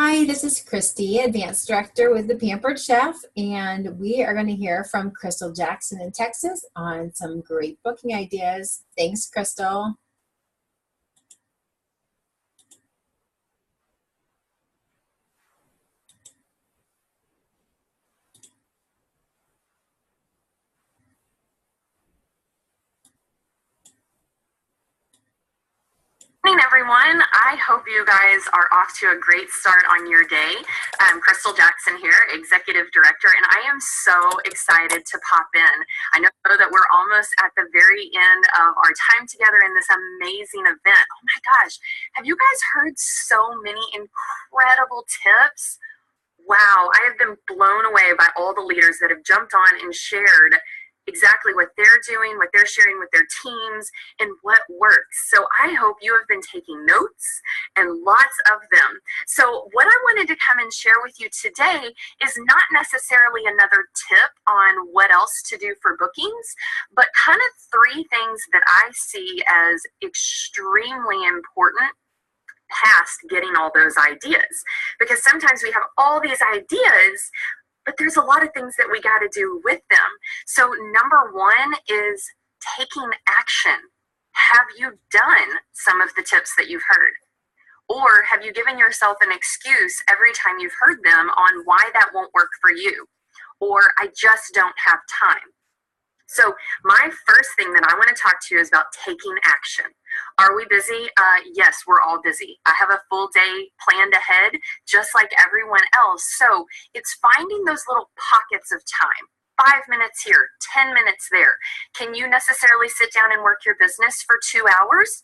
Hi, this is Christy, Advanced Director with the Pampered Chef, and we are going to hear from Krystle Jackson in Texas on some great booking ideas. Thanks, Krystle. Morning, everyone. I hope you guys are off to a great start on your day. I'm Krystle Jackson here, Executive Director, and I am so excited to pop in. I know that we're almost at the very end of our time together in this amazing event. Oh my gosh, have you guys heard so many incredible tips? Wow, I have been blown away by all the leaders that have jumped on and shared exactly what they're doing, what they're sharing with their teams, and what works. So I hope you have been taking notes, and lots of them. So what I wanted to come and share with you today is not necessarily another tip on what else to do for bookings, but kind of three things that I see as extremely important past getting all those ideas. Because sometimes we have all these ideas, but there's a lot of things that we got to do with them. So number one is taking action. Have you done some of the tips that you've heard? Or have you given yourself an excuse every time you've heard them on why that won't work for you? Or I just don't have time. So my first thing that I want to talk to you is about taking action. Are we busy? Yes, we're all busy. I have a full day planned ahead, just like everyone else. So it's finding those little pockets of time. 5 minutes here, 10 minutes there. Can you necessarily sit down and work your business for 2 hours?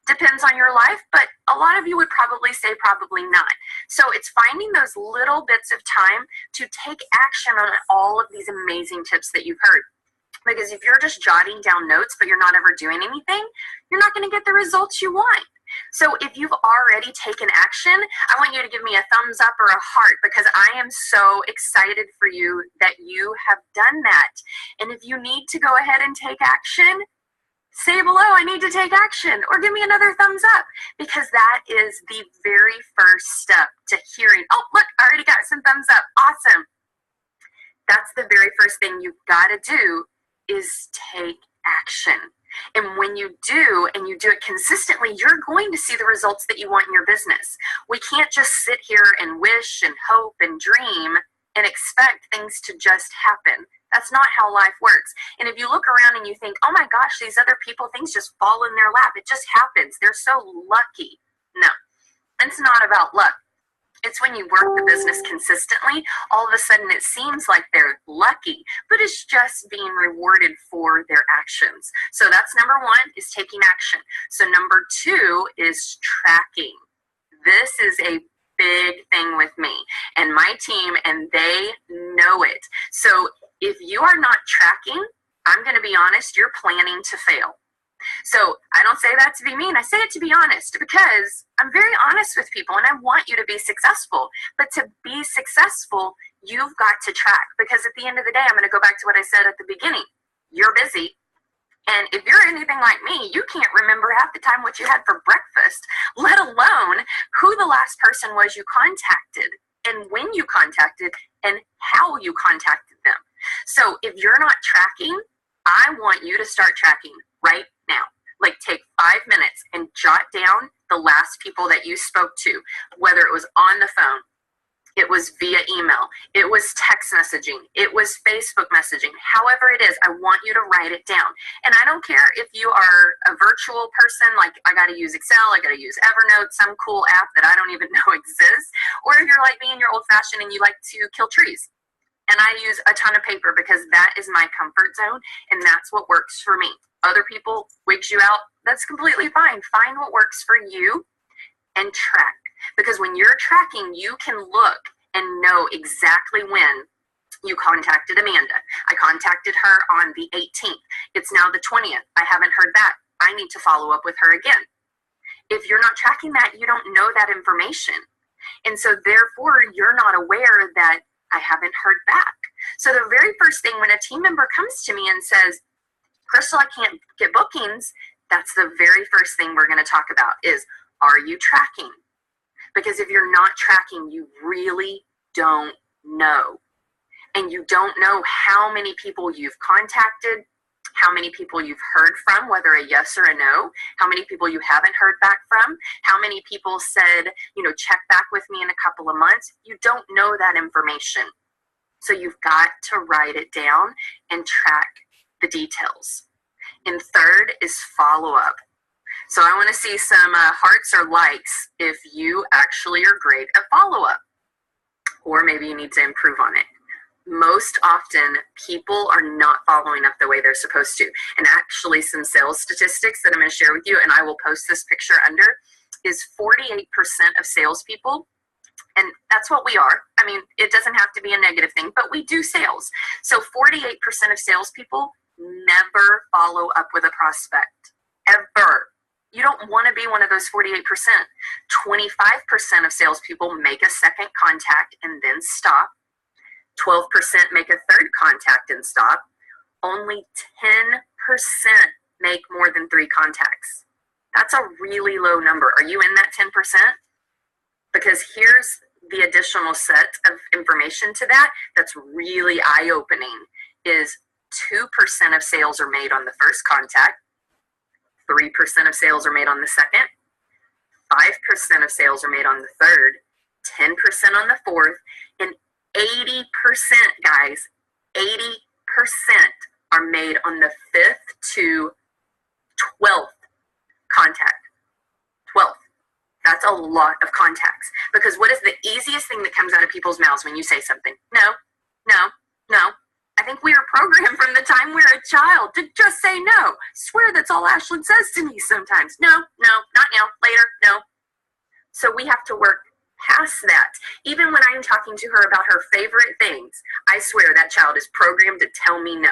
Depends on your life, but a lot of you would probably say probably not. So it's finding those little bits of time to take action on all of these amazing tips that you've heard. Because if you're just jotting down notes, but you're not ever doing anything, you're not going to get the results you want. So if you've already taken action, I want you to give me a thumbs up or a heart, because I am so excited for you that you have done that. And if you need to go ahead and take action, say below, I need to take action, or give me another thumbs up, because that is the very first step to hearing, oh, look, I already got some thumbs up. Awesome. That's the very first thing you've got to do, is take action. And when you do, and you do it consistently, you're going to see the results that you want in your business. We can't just sit here and wish and hope and dream and expect things to just happen. That's not how life works. And if you look around and you think, oh my gosh, these other people, things just fall in their lap. It just happens. They're so lucky. No, it's not about luck. It's when you work the business consistently, all of a sudden it seems like they're lucky, but it's just being rewarded for their actions. So that's number one, is taking action. So number two is tracking. This is a big thing with me and my team, and they know it. So if you are not tracking, I'm going to be honest, you're planning to fail. So I don't say that to be mean. I say it to be honest, because I'm very honest with people and I want you to be successful. But to be successful, you've got to track, because at the end of the day, I'm going to go back to what I said at the beginning. You're busy. And if you're anything like me, you can't remember half the time what you had for breakfast, let alone who the last person was you contacted, and when you contacted, and how you contacted them. So if you're not tracking, I want you to start tracking right now. Like, take 5 minutes and jot down the last people that you spoke to, whether it was on the phone, it was via email, it was text messaging, it was Facebook messaging, however it is, I want you to write it down. And I don't care if you are a virtual person, like I got to use Excel, I got to use Evernote, some cool app that I don't even know exists, or if you're like me and you're old fashioned and you like to kill trees. And I use a ton of paper because that is my comfort zone, and that's what works for me. Other people wigs you out, that's completely fine. Find what works for you and track. Because when you're tracking, you can look and know exactly when you contacted Amanda. I contacted her on the 18th. It's now the 20th. I haven't heard back. I need to follow up with her again. If you're not tracking that, you don't know that information. And so therefore, you're not aware that I haven't heard back. So the very first thing when a team member comes to me and says, Krystle, I can't get bookings, that's the very first thing we're going to talk about is, are you tracking? Because if you're not tracking, you really don't know. And you don't know how many people you've contacted, how many people you've heard from, whether a yes or a no, how many people you haven't heard back from, how many people said, check back with me in a couple of months. You don't know that information. So you've got to write it down and track the details. And third is follow up. So I want to see some hearts or likes if you actually are great at follow up, or maybe you need to improve on it. Most often, people are not following up the way they're supposed to. And actually, some sales statistics that I'm going to share with you, and I will post this picture under, is 48% of salespeople, and that's what we are. I mean, it doesn't have to be a negative thing, but we do sales. So 48% of salespeople never follow up with a prospect, ever. You don't want to be one of those 48%. 25% of salespeople make a second contact and then stop. 12% make a third contact and stop. Only 10% make more than 3 contacts. That's a really low number. Are you in that 10%? Because here's the additional set of information to that that's really eye-opening is 2% of sales are made on the first contact, 3% of sales are made on the second, 5% of sales are made on the third, 10% on the fourth, and 80%, guys, 80% are made on the 5th to 12th contact. 12th. That's a lot of contacts. Because what is the easiest thing that comes out of people's mouths when you say something? No, no, no. I think we are programmed from the time we're a child to just say no. Swear that's all Ashlyn says to me sometimes. No, no, not now, later, no. So we have to work past that. Even when I'm talking to her about her favorite things, I swear that child is programmed to tell me no.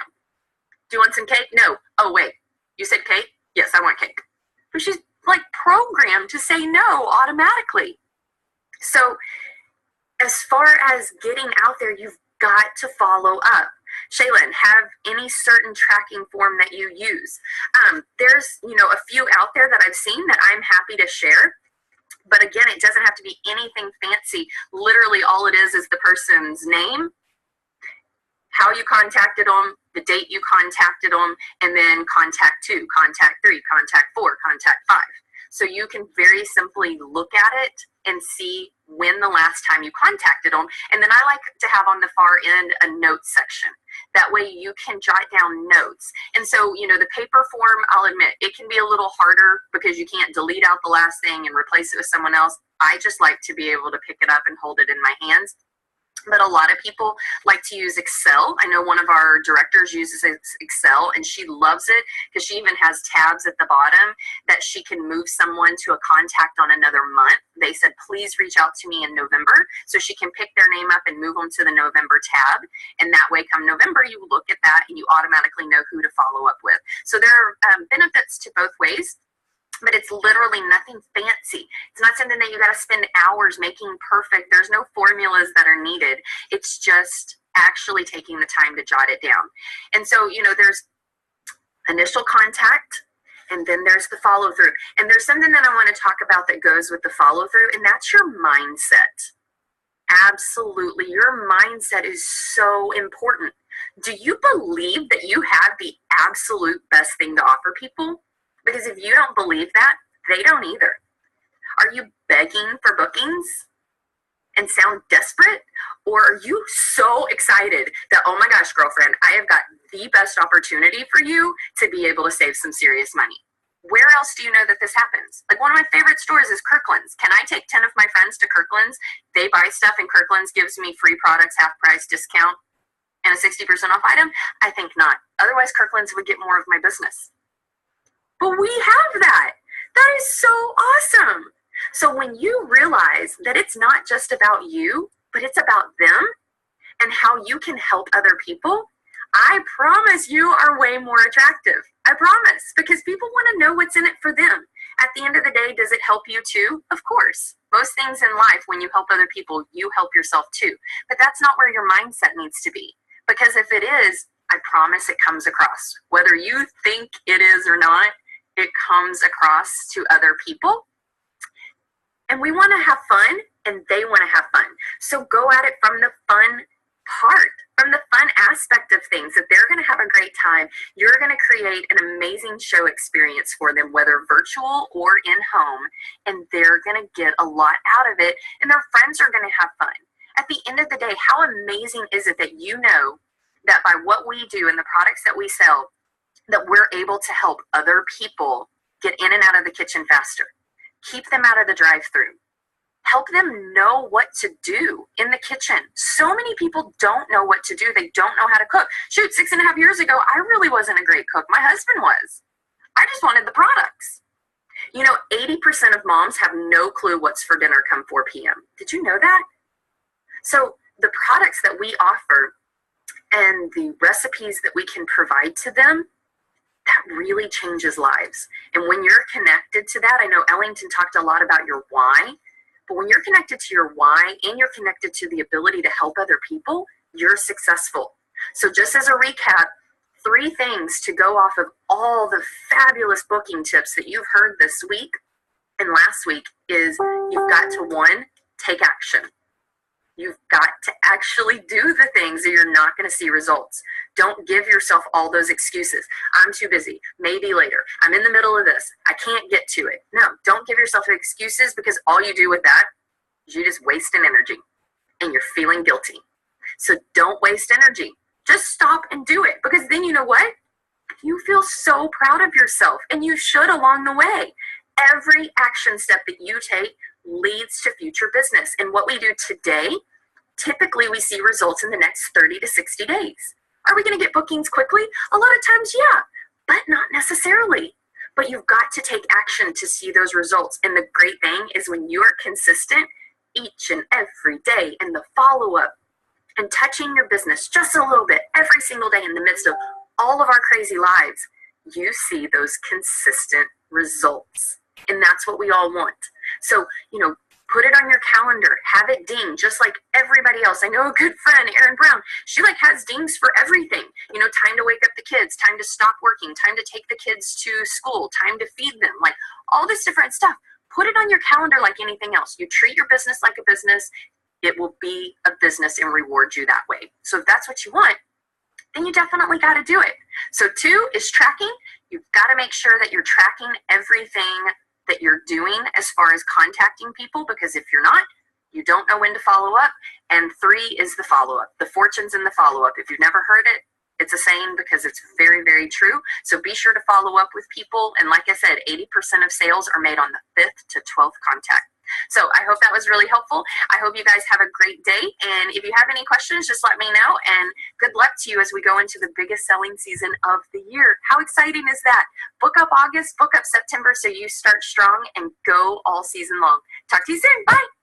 Do you want some cake? No. Oh, wait. You said cake? Yes, I want cake. But she's like programmed to say no automatically. So as far as getting out there, you've got to follow up. Shaylin, have any certain tracking form that you use? There's, a few out there that I've seen that I'm happy to share. But again, it doesn't have to be anything fancy. Literally all it is the person's name, how you contacted them, the date you contacted them, and then contact 2, contact 3, contact 4, contact 5. So you can very simply look at it and see when the last time you contacted them. And then I like to have on the far end a notes section. That way you can jot down notes. And so, the paper form, I'll admit, it can be a little harder because you can't delete out the last thing and replace it with someone else. I just like to be able to pick it up and hold it in my hands. But a lot of people like to use Excel. I know one of our directors uses Excel, and she loves it because she even has tabs at the bottom that she can move someone to a contact on another month. They said, please reach out to me in November. So she can pick their name up and move them to the November tab. And that way, come November, you look at that and you automatically know who to follow up with. So there are benefits to both ways. But it's literally nothing fancy. It's not something that you got to spend hours making perfect. There's no formulas that are needed. It's just actually taking the time to jot it down. And so, there's initial contact, and then there's the follow through. And there's something that I want to talk about that goes with the follow through, and that's your mindset. Absolutely. Your mindset is so important. Do you believe that you have the absolute best thing to offer people? Because if you don't believe that, they don't either. Are you begging for bookings and sound desperate? Or are you so excited that, oh my gosh, girlfriend, I have got the best opportunity for you to be able to save some serious money? Where else do you know that this happens? Like, one of my favorite stores is Kirkland's. Can I take 10 of my friends to Kirkland's? They buy stuff and Kirkland's gives me free products, half price discount, and a 60% off item? I think not. Otherwise, Kirkland's would get more of my business. But we have that. That is so awesome. So when you realize that it's not just about you, but it's about them and how you can help other people, I promise you are way more attractive. I promise. Because people want to know what's in it for them. At the end of the day, does it help you too? Of course. Most things in life, when you help other people, you help yourself too. But that's not where your mindset needs to be. Because if it is, I promise it comes across. Whether you think it is or not, it comes across to other people. And we want to have fun, and they want to have fun. So go at it from the fun part, from the fun aspect of things, that they're going to have a great time. You're going to create an amazing show experience for them, whether virtual or in home, and they're going to get a lot out of it, and their friends are going to have fun. At the end of the day, how amazing is it that you know that by what we do and the products that we sell, that we're able to help other people get in and out of the kitchen faster, keep them out of the drive-thru, help them know what to do in the kitchen. So many people don't know what to do. They don't know how to cook. Shoot, 6.5 years ago, I really wasn't a great cook. My husband was. I just wanted the products. 80% of moms have no clue what's for dinner come 4 p.m. Did you know that? So the products that we offer and the recipes that we can provide to them, that really changes lives. And when you're connected to that, I know Ellington talked a lot about your why, but when you're connected to your why and you're connected to the ability to help other people, you're successful. So just as a recap, 3 things to go off of all the fabulous booking tips that you've heard this week and last week is you've got to, 1, take action. You've got to actually do the things or you're not going to see results. Don't give yourself all those excuses. I'm too busy. Maybe later. I'm in the middle of this. I can't get to it. No, don't give yourself excuses, because all you do with that is you just waste an energy and you're feeling guilty. So don't waste energy. Just stop and do it, because then you know what? You feel so proud of yourself, and you should along the way. Every action step that you take leads to future business. And what we do today, typically we see results in the next 30 to 60 days. Are we going to get bookings quickly? A lot of times, yeah, but not necessarily. But you've got to take action to see those results. And the great thing is when you're consistent each and every day in the follow-up and touching your business just a little bit every single day in the midst of all of our crazy lives, you see those consistent results. And that's what we all want. So, put it on your calendar, have it ding, just like everybody else. I know a good friend, Erin Brown, she has dings for everything. Time to wake up the kids, time to stop working, time to take the kids to school, time to feed them, all this different stuff. Put it on your calendar like anything else. You treat your business like a business, it will be a business and reward you that way. So if that's what you want, then you definitely got to do it. So 2 is tracking. You've got to make sure that you're tracking everything that you're doing as far as contacting people, because if you're not, you don't know when to follow up. And 3 is the follow-up. The fortune's in the follow-up. If you've never heard it, it's a saying because it's very, very true. So be sure to follow up with people. And like I said, 80% of sales are made on the 5th to 12th contact. So I hope that was really helpful. I hope you guys have a great day. And if you have any questions, just let me know. And good luck to you as we go into the biggest selling season of the year. How exciting is that? Book up August, book up September so you start strong and go all season long. Talk to you soon. Bye.